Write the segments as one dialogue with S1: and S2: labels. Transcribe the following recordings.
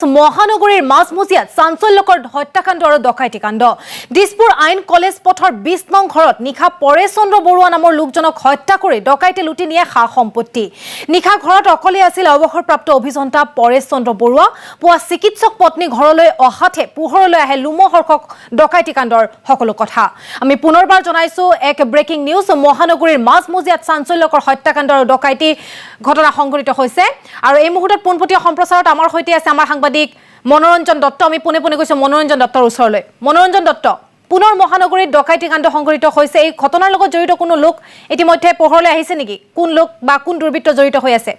S1: মহানগৰীৰ মাজমজিয়াত চাঞ্চল্যকৰ হত্যাকাণ্ড আৰু ডকাইতি কাণ্ড দিছপুৰ আইন কলেজ পথৰ ২০ নং ঘৰত নিশা পৰেশ চন্দ্ৰ বৰুৱা নামৰ লোকজনক হত্যা কৰি ডকাইতে লুটি নিয়ে সা সম্পত্তি নিশা ঘৰত অকলে আছিল অৱসৰপ্ৰাপ্ত অভিযন্তা পৰেশ চন্দ্ৰ বৰুৱা পুৱা চিকিৎসক পত্নী ঘৰলৈ অহাতে পোহৰলৈ আহে লোমহৰ্ষক ডকাইতি কাণ্ডৰ সকলো কথা আমি পুনৰবাৰ জনাইছো এক ব্ৰেকিং নিউজ মহানগৰীৰ মাজমজিয়াত চাঞ্চল্যকৰ হত্যাকাণ্ড আৰু ডকাইতি ঘটনা সংঘটিত হৈছে আৰু এই মুহূৰ্তত পোনপটীয়া সম্প্ৰচাৰত আমাৰ সৈতে আছে আমাৰ সাংবাদিক মনোৰঞ্জন দত্ত আমি পুনে গৈছো মনোৰঞ্জন দত্তৰ ওচৰলৈ মনোৰঞ্জন দত্ত পুনৰ মহানগৰীত ডকাইতি কাণ্ড সংঘটিত হৈছে এই ঘটনাৰ লগত জড়িত কোনো লোক ইতিমধ্যে পোহৰলৈ আহিছে নেকি কোন লোক বা কোন দুৰ্বৃত্ত জড়িত হৈ আছে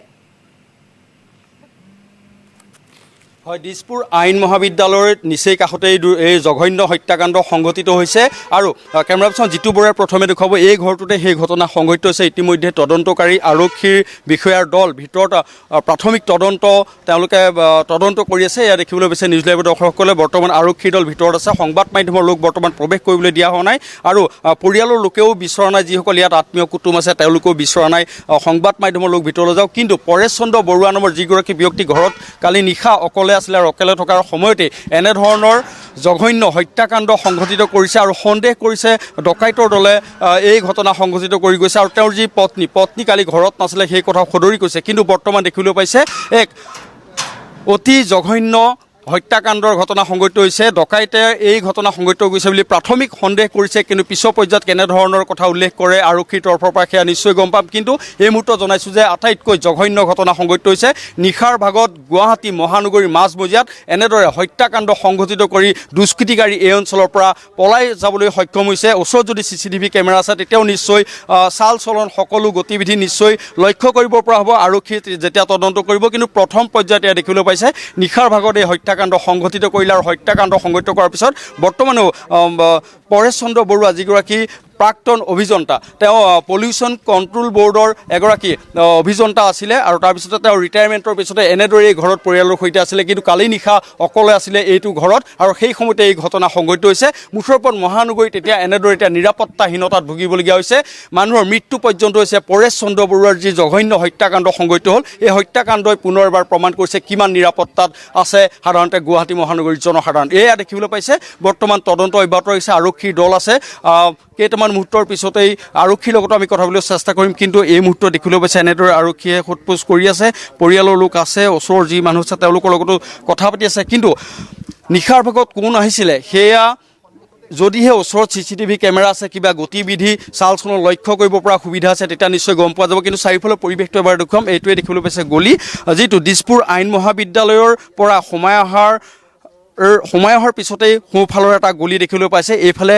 S2: হয় দিছপুৰ আইন মহাবিদ্যালয়ৰ নিচেই কাষতে এই জঘন্য হত্যাকাণ্ড সংঘটিত হৈছে আৰু কেমেৰা পাৰ্চন জিতু বৰাই প্ৰথমে দেখুৱাব এই ঘৰটোতে সেই ঘটনা সংঘটিত হৈছে ইতিমধ্যে তদন্তকাৰী আৰক্ষীৰ বিষয়াৰ দল ভিতৰত প্ৰাথমিক তদন্ত তেওঁলোকে তদন্ত কৰি আছে এয়া দেখিবলৈ পাইছে নিউজ লাইভৰ দৰ্শকসকলে বৰ্তমান আৰক্ষীৰ দল ভিতৰত আছে সংবাদ মাধ্যমৰ লোক বৰ্তমান প্ৰৱেশ কৰিবলৈ দিয়া হোৱা নাই আৰু পৰিয়ালৰ লোকেও বিচৰা নাই যিসকল ইয়াত আত্মীয় কুটুম আছে তেওঁলোকেও বিচৰা নাই সংবাদ মাধ্যমৰ লোক ভিতৰলৈ যাওক কিন্তু পৰেশ চন্দ্ৰ বৰুৱা নামৰ যিগৰাকী ব্যক্তি ঘৰত কালি নিশা অকলে আছিল আৰু অকলে থকাৰ সময়তে এনেধৰণৰ জঘন্য হত্যাকাণ্ড সংঘটিত কৰিছে আৰু সন্দেহ কৰিছে ডকাইতৰ দলে এই ঘটনা সংঘটিত কৰি গৈছে আৰু তেওঁৰ যি পত্নী কালি ঘৰত নাছিলে সেই কথা সদৰি কৈছে কিন্তু বৰ্তমান দেখিবলৈ পাইছে এক অতি জঘন্য হত্যাকাণ্ডৰ ঘটনা সংঘটিত হৈছে ডকাইতে এই ঘটনা সংঘটিত গৈছে বুলি প্ৰাথমিক সন্দেহ কৰিছে কিন্তু পিছৰ পৰ্যায়ত কেনেধৰণৰ কথা উল্লেখ কৰে আৰক্ষীৰ তৰফৰ পৰা সেয়া নিশ্চয় গম পাম কিন্তু এই মুহূৰ্তত জনাইছোঁ যে আটাইতকৈ জঘন্য ঘটনা সংঘটিত হৈছে নিশাৰ ভাগত গুৱাহাটী মহানগৰীৰ মাজমজিয়াত এনেদৰে হত্যাকাণ্ড সংঘটিত কৰি দুষ্কৃতিকাৰী এই অঞ্চলৰ পৰা পলাই যাবলৈ সক্ষম হৈছে ওচৰত যদি CCTV কেমেৰা আছে তেতিয়াও নিশ্চয় চাল চলন সকলো গতিবিধি নিশ্চয় লক্ষ্য কৰিব পৰা হ'ব আৰক্ষীয়ে যেতিয়া তদন্ত কৰিব কিন্তু প্ৰথম পৰ্যায়ত এয়া দেখিবলৈ পাইছে নিশাৰ ভাগত এই হত্যাকাণ্ড সংঘটিত কৰিলে আৰু হত্যাকাণ্ড সংঘটিত কৰাৰ পিছত বৰ্তমানেও পৰেশ চন্দ্ৰ বৰুৱা যিগৰাকী প্ৰাক্তন অভিযন্তা তেওঁ পলিউশ্যন কণ্ট্ৰোল বৰ্ডৰ এগৰাকী অভিযন্তা আছিলে আৰু তাৰপিছতে তেওঁ ৰিটায়াৰমেণ্টৰ পিছতে এনেদৰে এই ঘৰত পৰিয়ালৰ সৈতে আছিলে কিন্তু কালি নিশা অকলে আছিলে এইটো ঘৰত আৰু সেই সময়তে এই ঘটনা সংঘটিত হৈছে মুঠৰ ওপৰত মহানগৰীত এতিয়া এনেদৰে এতিয়া নিৰাপত্তাহীনতাত ভুগিবলগীয়া হৈছে মানুহৰ মৃত্যু পৰ্যন্ত হৈছে পৰেশ চন্দ্ৰ বৰুৱাৰ যি জঘন্য হত্যাকাণ্ড সংঘটিত হ'ল এই হত্যাকাণ্ডই পুনৰ এবাৰ প্ৰমাণ কৰিছে কিমান নিৰাপত্তাত আছে সাধাৰণতে গুৱাহাটী মহানগৰীৰ জনসাধাৰণ এয়া দেখিবলৈ পাইছে বৰ্তমান তদন্ত অব্যাহত ৰৈছে আৰক্ষীৰ দল আছে কেইটামান মুহূৰ্তৰ পিছতেই আৰক্ষীৰ লগত আমি কথা পাতিবলৈ চেষ্টা কৰিম কিন্তু এই মুহূৰ্তত দেখিবলৈ পাইছে এনেদৰে আৰক্ষীয়ে সোধপোছ কৰি আছে পৰিয়ালৰ লোক আছে ওচৰৰ যি মানুহ আছে তেওঁলোকৰ লগতো কথা পাতি আছে কিন্তু নিশাৰ ভাগত কোন আহিছিলে সেয়া যদিহে ওচৰত CCTV কেমেৰা আছে কিবা গতিবিধি চাল চলন লক্ষ্য কৰিব পৰা সুবিধা আছে তেতিয়া নিশ্চয় গম পোৱা যাব কিন্তু চাৰিওফালৰ পৰিৱেশটো এবাৰ দেখুৱাম এইটোৱে দেখিবলৈ পাইছে গলি যিটো দিছপুৰ আইন মহাবিদ্যালয়ৰ পৰা সোমাই অহাৰ পিছতেই সোঁফালৰ এটা গলি দেখিবলৈ পাইছে এইফালে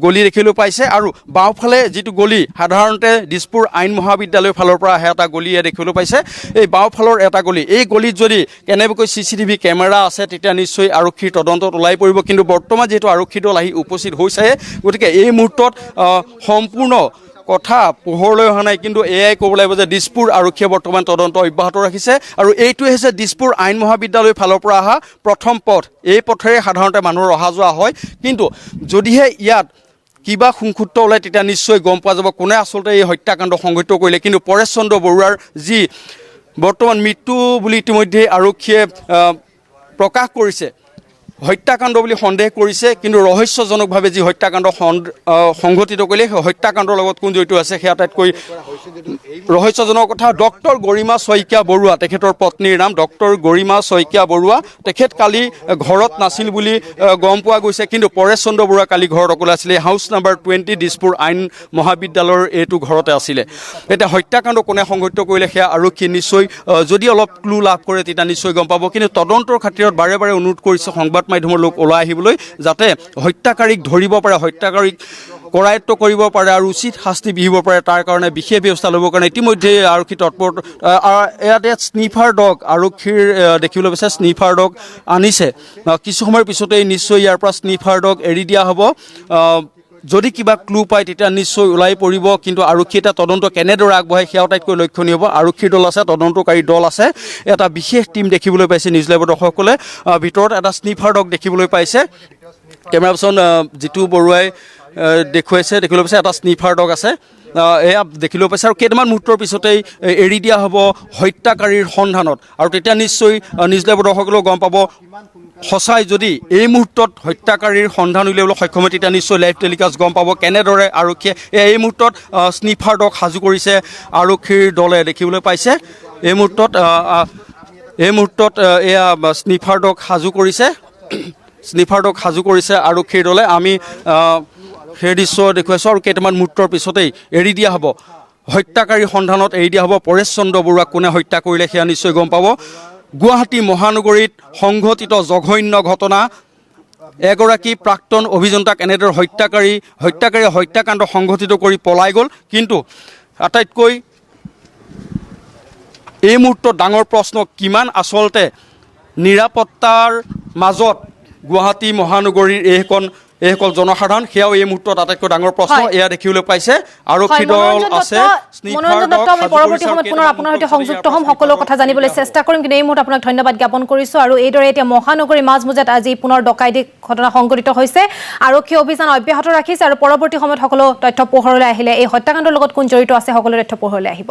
S2: গলি দেখিবলৈ পাইছে আৰু বাওঁফালে যিটো গলি সাধাৰণতে দিছপুৰ আইন মহাবিদ্যালয়ৰ ফালৰ পৰা আহে এটা গলি দেখিবলৈ পাইছে এই বাওঁফালৰ এটা গলি এই গলিত যদি কেনেবাকৈ CCTV কেমেৰা আছে তেতিয়া নিশ্চয় আৰক্ষীৰ তদন্তত ওলাই পৰিব কিন্তু বৰ্তমান যিহেতু আৰক্ষী দল আহি উপস্থিত হৈছেহে গতিকে এই মুহূৰ্তত সম্পূৰ্ণ কথা পোহৰলৈ অহা নাই কিন্তু এয়াই ক'ব লাগিব যে দিছপুৰ আৰক্ষীয়ে বৰ্তমান তদন্ত অব্যাহত ৰাখিছে আৰু এইটোৱে হৈছে দিছপুৰ আইন মহাবিদ্যালয়ৰ ফালৰ পৰা অহা প্ৰথম পথ এই পথেৰে সাধাৰণতে মানুহৰ অহা যোৱা হয় কিন্তু যদিহে ইয়াত কিবা সংক্ষুপ্ত ওলায় তেতিয়া নিশ্চয় গম পোৱা যাব কোনে আচলতে এই হত্যাকাণ্ড সংঘটিত কৰিলে কিন্তু পৰেশ চন্দ্ৰ বৰুৱাৰ যি বৰ্তমান মৃত্যু বুলি ইতিমধ্যে আৰক্ষীয়ে প্ৰকাশ কৰিছে হত্যাকাণ্ড বুলি সন্দেহ কৰিছে কিন্তু ৰহস্যজনকভাৱে যি হত্যাকাণ্ড সংঘটিত কৰিলে সেই হত্যাকাণ্ডৰ লগত কোন জড়িত আছে সেয়া আটাইতকৈ ৰহস্যজনক কথা ডক্টৰ গৰিমা শইকীয়া বৰুৱা তেখেতৰ পত্নীৰ নাম ডক্টৰ গৰিমা শইকীয়া বৰুৱা তেখেত কালি ঘৰত নাছিল বুলি গম পোৱা গৈছে কিন্তু পৰেশ চন্দ্ৰ বৰুৱা কালি ঘৰত অকলে আছিলে হাউচ নাম্বাৰ 20 দিছপুৰ আইন মহাবিদ্যালয়ৰ এইটো ঘৰতে আছিলে এতিয়া হত্যাকাণ্ড কোনে সংঘটিত কৰিলে সেয়া আৰক্ষী নিশ্চয় যদি অলপ ক্লু লাভ কৰে তেতিয়া নিশ্চয় গম পাব কিন্তু তদন্তৰ খাতিৰত বাৰে বাৰে অনুৰোধ কৰিছে সংবাদ মাধ্যমৰ লোক ওলাই আহিবলৈ যাতে হত্যাকাৰীক ধৰিব পাৰে হত্যাকাৰীক কৰায়ত্ব কৰিব পাৰে আৰু উচিত শাস্তি বিহিব পাৰে তাৰ কাৰণে বিশেষ ব্যৱস্থা ল'বৰ কাৰণে ইতিমধ্যে আৰক্ষী তৎপৰ ইয়াতে স্নিফাৰ ডগ আৰক্ষীৰ দেখিবলৈ পাইছে স্নিফাৰ ডগ আনিছে কিছু সময়ৰ পিছতেই নিশ্চয় ইয়াৰ পৰা স্নিফাৰ ডগ এৰি দিয়া হ'ব যদি কিবা ক্লু পায় তেতিয়া নিশ্চয় ওলাই পৰিব কিন্তু আৰক্ষী এটা তদন্ত কেনেদৰে আগবঢ়ায় সেয়া আটাইতকৈ লক্ষণীয় হ'ব আৰক্ষীৰ দল আছে তদন্তকাৰী দল আছে এটা বিশেষ টীম দেখিবলৈ পাইছে নিউজ লাইভৰ দৰ্শকসকলে ভিতৰত এটা স্নিফাৰ ডগ দেখিবলৈ পাইছে কেমেৰা পাৰ্চন জিতু বৰুৱাই দেখুৱাইছে দেখিবলৈ পাইছে এটা স্নিফাৰ ডগ আছে এয়া দেখিলেও পাইছে আৰু কেইটামান মুহূৰ্তৰ পিছতেই এৰি দিয়া হ'ব হত্যাকাৰীৰ সন্ধানত আৰু তেতিয়া নিশ্চয় নিউজ লাইভৰ দৰ্শকসকলেও গম পাব সঁচাই যদি এই মুহূৰ্তত হত্যাকাৰীৰ সন্ধান উলিয়াবলৈ সক্ষম হয় তেতিয়া নিশ্চয় লাইভ টেলিকাষ্ট গম পাব কেনেদৰে আৰক্ষীয়ে এই মুহূৰ্তত স্নিফাৰ ডগ সাজু কৰিছে আৰক্ষীৰ দলে দেখিবলৈ পাইছে এই মুহূৰ্তত এয়া স্নিফাৰ ডগ সাজু কৰিছে আৰক্ষীৰ দলে আমি সেই দৃশ্য দেখুৱাইছোঁ আৰু কেইটামান মুহূৰ্তৰ পিছতেই এৰি দিয়া হ'ব হত্যাকাৰীৰ সন্ধানত এৰি দিয়া হ'ব পৰেশ চন্দ্ৰ বৰুৱাক কোনে হত্যা কৰিলে সেয়া নিশ্চয় গম পাব গুৱাহাটী মহানগৰীত সংঘটিত জঘন্য ঘটনা এগৰাকী প্ৰাক্তন অভিযন্তাক এনেদৰে হত্যাকাৰীয়ে হত্যাকাণ্ড সংঘটিত কৰি পলাই গ'ল কিন্তু আটাইতকৈ এই মুহূৰ্তত ডাঙৰ প্ৰশ্ন কিমান আচলতে নিৰাপত্তাৰ মাজত গুৱাহাটী মহানগৰীৰ এইসকল জনসাধাৰণ সেয়াও এই মুহূৰ্তত আটাইতকৈ ডাঙৰ প্ৰশ্ন এয়া দেখিবলৈ পাইছে আৰক্ষী দল আছে
S1: আমি পৰৱৰ্তী সময়ত পুনৰ আপোনাৰ সৈতে সংযুক্ত হ'ম সকলো কথা জানিবলৈ চেষ্টা কৰিম কিন্তু এই মুহূৰ্তত আপোনাক ধন্যবাদ জ্ঞাপন কৰিছোঁ আৰু এইদৰে এতিয়া মহানগৰী মাজমজিয়াত আজি পুনৰ ডকাইতি ঘটনা সংঘটিত হৈছে আৰক্ষী অভিযান অব্যাহত ৰাখিছে আৰু পৰৱৰ্তী সময়ত সকলো তথ্য পোহৰলৈ আহিলে এই হত্যাকাণ্ডৰ লগত কোন জড়িত আছে সকলো তথ্য পোহৰলৈ আহিব